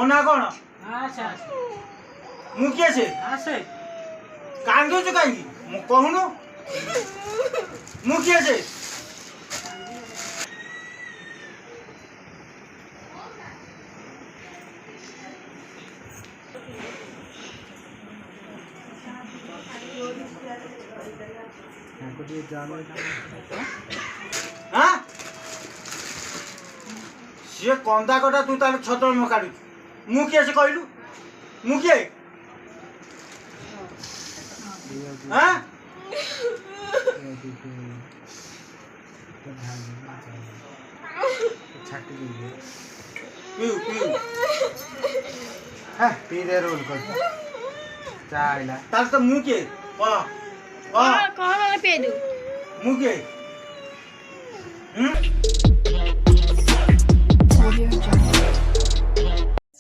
ମୋ ନାଁ କ'ଣ? ଆଚ୍ଛା ମୁଁ କିଏ ସେ? ଆସେ କାନ୍ଦୁଛୁ କାହିଁକି? ମୁଁ କହୁନୁ ମୁଁ କିଏ ସେ? ହାଁ ସିଏ କନ୍ଦା କଟା ତୁ ତାର ଛତର ନ କାଢୁଛୁ। ମୁଁ କିଏ ସେ କହିଲୁ? ମୁଁ କିଏ? ହାଁ ପିଉ ପିଉ पीरे रोल कर चाइला ତାହେଲେ ତ ମୁଁ କିଏ? କଣ ପିଇ ଦଉ ମୁଁ କିଏ?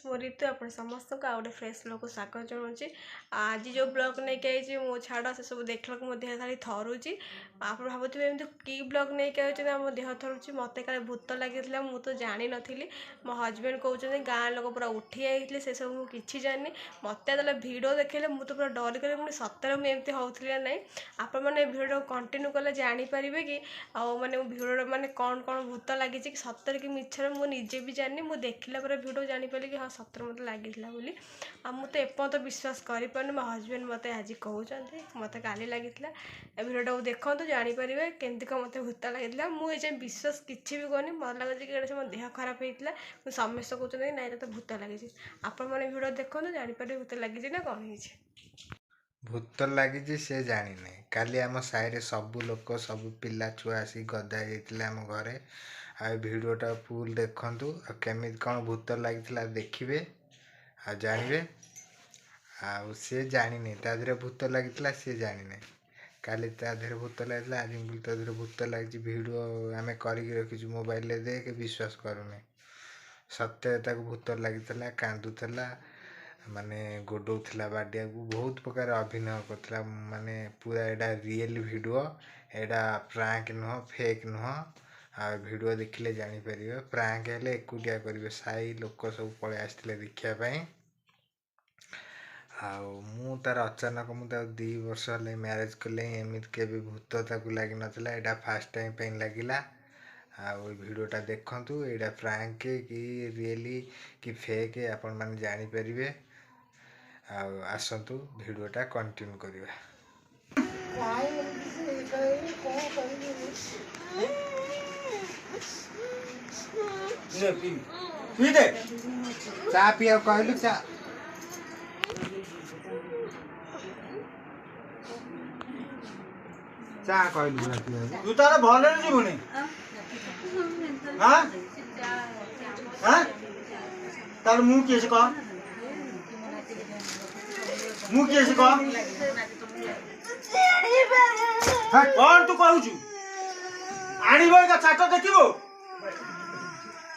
ସ୍ମୃତି ଆପଣ ସମସ୍ତଙ୍କୁ ଆଉ ଗୋଟେ ଫ୍ରେଶ୍ ବ୍ଲଗ୍କୁ ସ୍ୱାଗତ ଜଣାଉଛି। ଆଜି ଯେଉଁ ବ୍ଲଗ୍ ନେଇକି ଆଇଛି ମୋ ଛାଡ଼ ସେସବୁ ଦେଖିବାକୁ ମୋ ଦେହ ଖାଲି ଥରୁଛି। ଆପଣ ଭାବୁଥିବେ ଏମିତି କି ବ୍ଲଗ୍ ନେଇକି ଆଉଛନ୍ତି ଆମ ଦେହ ଥରୁଛି। ମୋତେ କାଳେ ଭୂତ ଲାଗିଥିଲା, ମୁଁ ତ ଜାଣିନଥିଲି। ମୋ ହଜବେଣ୍ଡ କହୁଛନ୍ତି ଗାଁ ଲୋକ ପୁରା ଉଠି ଯାଇଥିଲେ, ସେସବୁ ମୁଁ କିଛି ଜାଣିନି। ମୋତେ ଯେତେବେଳେ ଭିଡ଼ିଓ ଦେଖେଇଲେ ମୁଁ ତ ପୁରା ଡରିଗଲି। ପୁଣି ସତରେ ମୁଁ ଏମିତି ହେଉଥିଲି ନା ନାହିଁ। ଆପଣମାନେ ଭିଡ଼ିଓଟାକୁ କଣ୍ଟିନ୍ୟୁ କଲେ ଜାଣିପାରିବେ କି ଆଉ ମାନେ ଭିଡ଼ିଓଟା ମାନେ କ'ଣ ଭୂତ ଲାଗିଛି କି ସତରେ କି ମିଛରେ ମୁଁ ନିଜେ ବି ଜାଣିନି। ମୁଁ ଦେଖିଲା ପରେ ଭିଡ଼ିଓ ଜାଣିପାରିଲି କି ହଁ ସତରେ ମୋତେ ଲାଗିଥିଲା ବୋଲି। ଆଉ ମୁଁ ତ ଏପର୍ଯ୍ୟନ୍ତ ବିଶ୍ୱାସ କରିପାରୁନି। ମୋ ହଜବେଣ୍ଡ ମୋତେ ଆଜି କହୁଛନ୍ତି ମୋତେ କାଲି ଲାଗିଥିଲା। ଏ ଭିଡ଼ିଓଟାକୁ ଦେଖନ୍ତୁ ଜାଣିପାରିବେ କେମିତି କ'ଣ ମୋତେ ଭୂତ ଲାଗିଥିଲା। ମୁଁ ଏ ଯାଏଁ ବିଶ୍ୱାସ କିଛି ବି କରୁନି। ମୋତେ ଲାଗୁଛି କି ଏଇଟା ମୋ ଦେହ ଖରାପ ହେଇଥିଲା। ମୁଁ ସମସ୍ତେ କହୁଛନ୍ତି କି ନାଇଁ ତତେ ଭୂତ ଲାଗିଛି। ଆପଣମାନେ ଭିଡ଼ିଓ ଦେଖନ୍ତୁ ଜାଣିପାରିବେ ଭୂତ ଲାଗିଛି ନା କ'ଣ ହେଇଛି। भूत लगी से जानी नहीं काली आम साइड सबू लोक सब पिला छुआ आसी गदा जाते आम घरे आ भिडटा फुल देखु केमी कौन भूत लगी देखिए आ जानवे सी जानी तादे भूत लगी सी जानी काली तादे भूत लगी आज तादे भूत लगी भिडियो आम कर रखी मोबाइल देख विश्वास करूनी सत्य भूत लगी कांदुला माने गोडौला बाडिया को बहुत प्रकार अभिनय करता माने पूरा एडा रियल वीडियो एडा प्रांक नुह फेक नुह आ वीडियो देखिले जानी परिबे प्रांक हेले एकुटिया करिवे साई लोक सब पळे आस्थिले देखिया आ मु तार अचानक मु 2 वर्ष ले मैरिज कले एमित केबे भूत ताकू लागि नथला एडा फर्स्ट टाइम पेन लागिला आ वीडियोटा देखंतु एडा प्रांक कि रियली कि फेक आपण माने जानि परिबे आसतु भिडियोटा कंटिन्यू करिवा चा पिया कहलु चा चा कहलु तू तार भले जीवनी हां हां तार मु किए से कह मु किए से कह कौन तू कहू आणव एक छाट देखो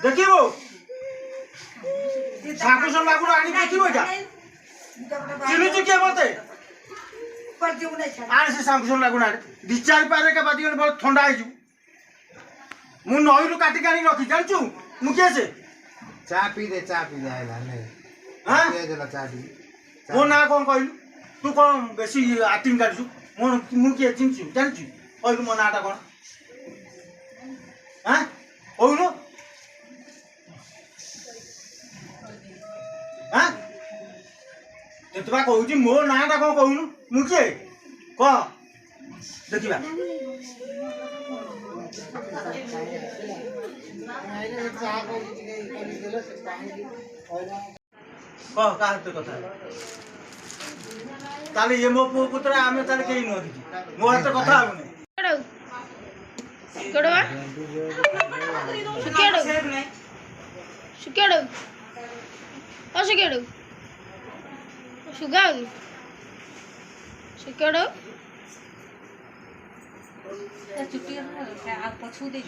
देखो साकुसन लागू आनी देखो चिन्हु किए मत आने से साकुसन लागू ना डिस्चार्ज पारे के बाद बहुत ठंडा हो मु नई रु काटिक आनी रखी जानचु मु किए से चा पी दे आइला नहीं हां दे देला चा पी मो ना कौन कहलु तू कौन बेसी एक्टिंग काटछु मो मु किए चिन्छु जानछु कहलु मो नाटा कौन हां कहलु हां तेतबा कहूची मो नाटा कौन कहलु मु किए कह देखिबा कह का कथा ताले ये मो पुत्र आमे ताले केही न मो हाथ कथा आबने केडवा सुकेडो सुकेडो ओ सुकेडो सुगाउन सुकेडो छुट्टी आ पछु दे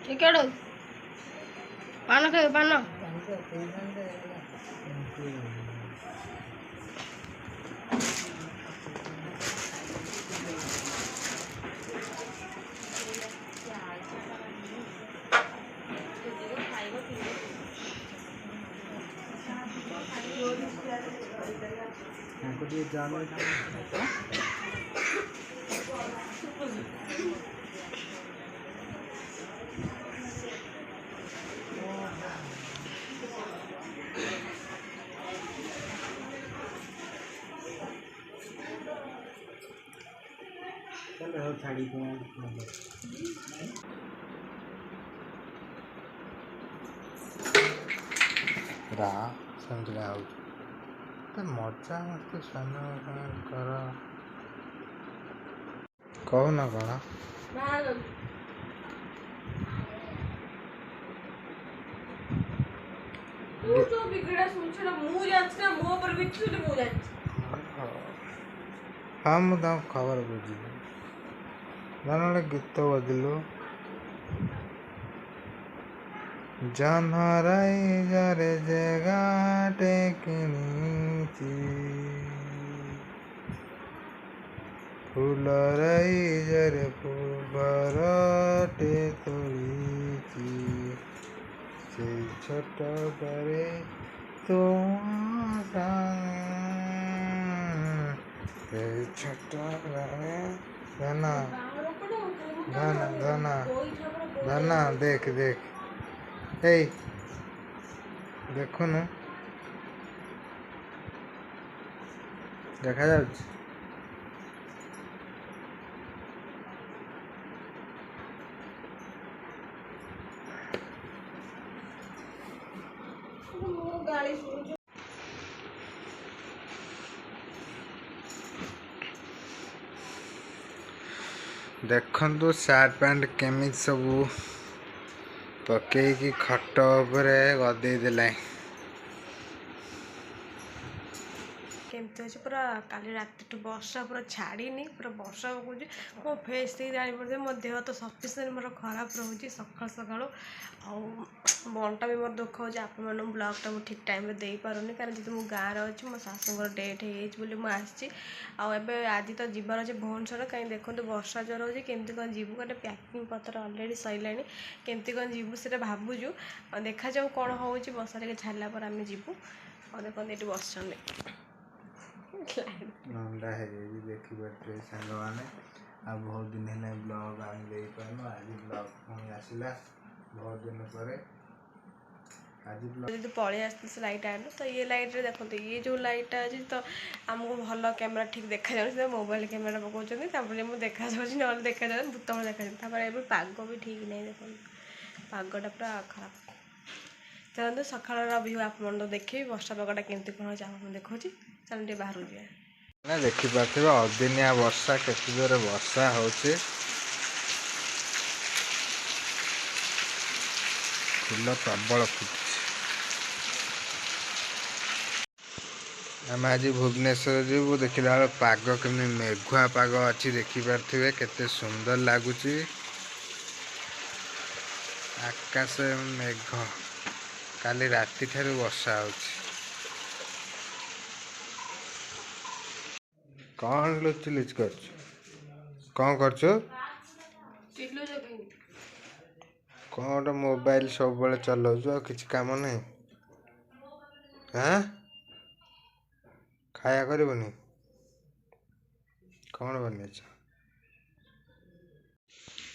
सुकेडो पान खाओ पान रा समझा मजा मस्ती स्वामी कर कौन कौन हाँ मुझे खबर बुझी ना गीत बजिलु जनहराई जरे जगाटे किनिची फुलराई जरे फुलरटे तोड़ीची से छोट करे तो छोट करे धना धना धना धना देख देख এই দেখুন দেখা যাচ্ছে ଦେଖନ୍ତୁ ସାର୍ଟ ପ୍ୟାଣ୍ଟ କେମିତି ସବୁ ପକେଇକି ଖଟ ଉପରେ ଗଦେଇ ଦେଲାଣି କେମିତି ଅଛି ପୁରା କାଲି ରାତିଠୁ ବର୍ଷା ପୁରା ଛାଡ଼ିନି ପୁରା ବର୍ଷା ପକଉଛି ମୋ ଫେସ୍ ଟିକେ ଜାଣିପାରୁଥିବେ ମୋ ଦେହ ତ ସଫିସିଏଣ୍ଟ ମୋର ଖରାପ ରହୁଛି ସକାଳୁ ସକାଳୁ ଆଉ ମନଟା ବି ମୋର ଦୁଃଖ ହେଉଛି ଆପଣମାନଙ୍କୁ ବ୍ଲଗ୍ଟା ମୁଁ ଠିକ୍ ଟାଇମ୍ରେ ଦେଇପାରୁନି କାରଣ ଯେହେତୁ ମୁଁ ଗାଁରେ ଅଛି ମୋ ଶାଶୁଙ୍କର ଡେଥ୍ ହେଇଯାଇଛି ବୋଲି ମୁଁ ଆସିଛି ଆଉ ଏବେ ଆଜି ତ ଯିବାର ଅଛି ଭୁବନେଶ୍ୱର କାହିଁ ଦେଖନ୍ତୁ ବର୍ଷା ଜୋର ହେଉଛି କେମିତି କ'ଣ ଯିବୁ ଗୋଟେ ପ୍ୟାକିଂ ପତ୍ର ଅଲରେଡ଼ି ସରିଲାଣି କେମିତି କ'ଣ ଯିବୁ ସେଇଟା ଭାବୁଛୁ ଆଉ ଦେଖାଯାଉ କ'ଣ ହେଉଛି ବର୍ଷା ଟିକେ ଛାଡ଼ିଲା ପରେ ଆମେ ଯିବୁ ଆଉ ଦେଖନ୍ତୁ ଏଇଠି ବସିଛନ୍ତି ନଣ୍ଡା ହେଇଯାଇଛି ଦେଖିପାରୁଥିବେ ସାଙ୍ଗମାନେ ଆଉ ବହୁତ ଦିନ ହେଲା ବ୍ଲଗ୍ ଆମେ ଦେଇପାରୁନୁ ଆଜି ବ୍ଲଗ୍ ପୁଣି ଆସିଲା ବହୁତ ଦିନ ପରେ ଆଜି ଯଦି ପଳେଇ ଆସିଥିଲି ସେ ଲାଇଟ୍ ଆଣିଲୁ ତ ଇଏ ଲାଇଟ୍ରେ ଦେଖନ୍ତୁ ଇଏ ଯେଉଁ ଲାଇଟ୍ଟା ଅଛି ତ ଆମକୁ ଭଲ କ୍ୟାମେରା ଠିକ୍ ଦେଖାଯାଉଛି ତ ମୋବାଇଲ୍ କ୍ୟାମେରା ପକାଉଛନ୍ତି ତାପରେ ମୁଁ ଦେଖାଯାଉଛି ନହେଲେ ଦେଖାଯାଉଛି ଭୂତଳ ଦେଖାଯାଉଛି ତାପରେ ଏବେ ପାଗ ବି ଠିକ୍ ନାହିଁ ଦେଖନ୍ତୁ ପାଗଟା ପୁରା ଖରାପ ଚାଲନ୍ତୁ ସକାଳର ଭିଉ ଆପଣମାନଙ୍କୁ ଦେଖିବି ବର୍ଷା ପାଗଟା କେମିତି କ'ଣ ହେଉଛି ଆପଣଙ୍କୁ ଦେଖାଉଛି ଚାଲନ୍ତୁ ଟିକେ ବାହାରକୁ ଯିବା ନା ଦେଖିପାରୁଥିବେ ଅଦିନିଆ ବର୍ଷା କେତେ ଜୋରେ ବର୍ଷା ହେଉଛି ଫୁଲ ପ୍ରବଳ ଫୁଟୁଛି ଆମେ ଆଜି ଭୁବନେଶ୍ୱର ଯିବୁ ଦେଖିଲା ବେଳେ ପାଗ କେମିତି ମେଘୁଆ ପାଗ ଅଛି ଦେଖିପାରୁଥିବେ କେତେ ସୁନ୍ଦର ଲାଗୁଛି ଆକାଶ ମେଘ କାଲି ରାତିଠାରୁ ବର୍ଷା ହେଉଛି କ'ଣ ଲୁଚି କରୁଛୁ କ'ଣ କରୁଛୁ କ'ଣ ଗୋଟେ ମୋବାଇଲ ସବୁବେଳେ ଚଲାଉଛୁ ଆଉ କିଛି କାମ ନାହିଁ ହାଁ ଖାଇବା କରିବୁନି କ'ଣ ବନେଇଛ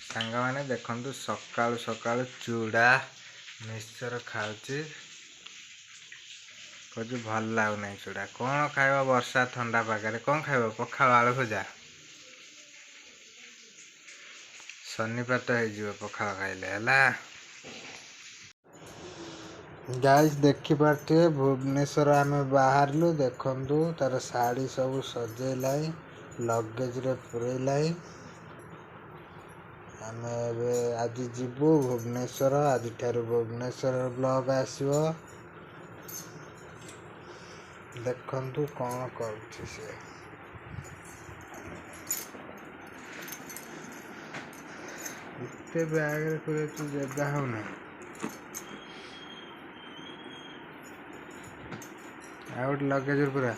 ସାଙ୍ଗମାନେ ଦେଖନ୍ତୁ ସକାଳୁ ସକାଳୁ ଚୁଡ଼ା ମିକ୍ସଚର ଖାଉଛି କହୁଛି ଭଲ ଲାଗୁନାହିଁ ଚୁଡ଼ା କ'ଣ ଖାଇବ ବର୍ଷା ଥଣ୍ଡା ପାଗରେ କ'ଣ ଖାଇବ ପଖାଳ ଆଳୁ ଭଜା ଶନିପାତ ହେଇଯିବ ପଖାଳ ଖାଇଲେ ହେଲା ଗାଇସ୍ ଦେଖିପାରୁଥିବେ ଭୁବନେଶ୍ୱର ଆମେ ବାହାରିଲୁ ଦେଖନ୍ତୁ ତାର ଶାଢ଼ୀ ସବୁ ସଜେଇଲାଣି ଲଗେଜରେ ପୁରେଇଲାଣି ଆମେ ଏବେ ଆଜି ଯିବୁ ଭୁବନେଶ୍ୱର ଆଜିଠାରୁ ଭୁବନେଶ୍ୱର ବ୍ଲଗ୍ ଆସିବ ଦେଖନ୍ତୁ କ'ଣ କରୁଛି ସେ ଏତେ ବ୍ୟାଗରେ ପୁରେଇଛୁ ଜାଗା ହେଉନାହିଁ ଆଉ ଗୋଟେ ଲଗେଜ ପୁରା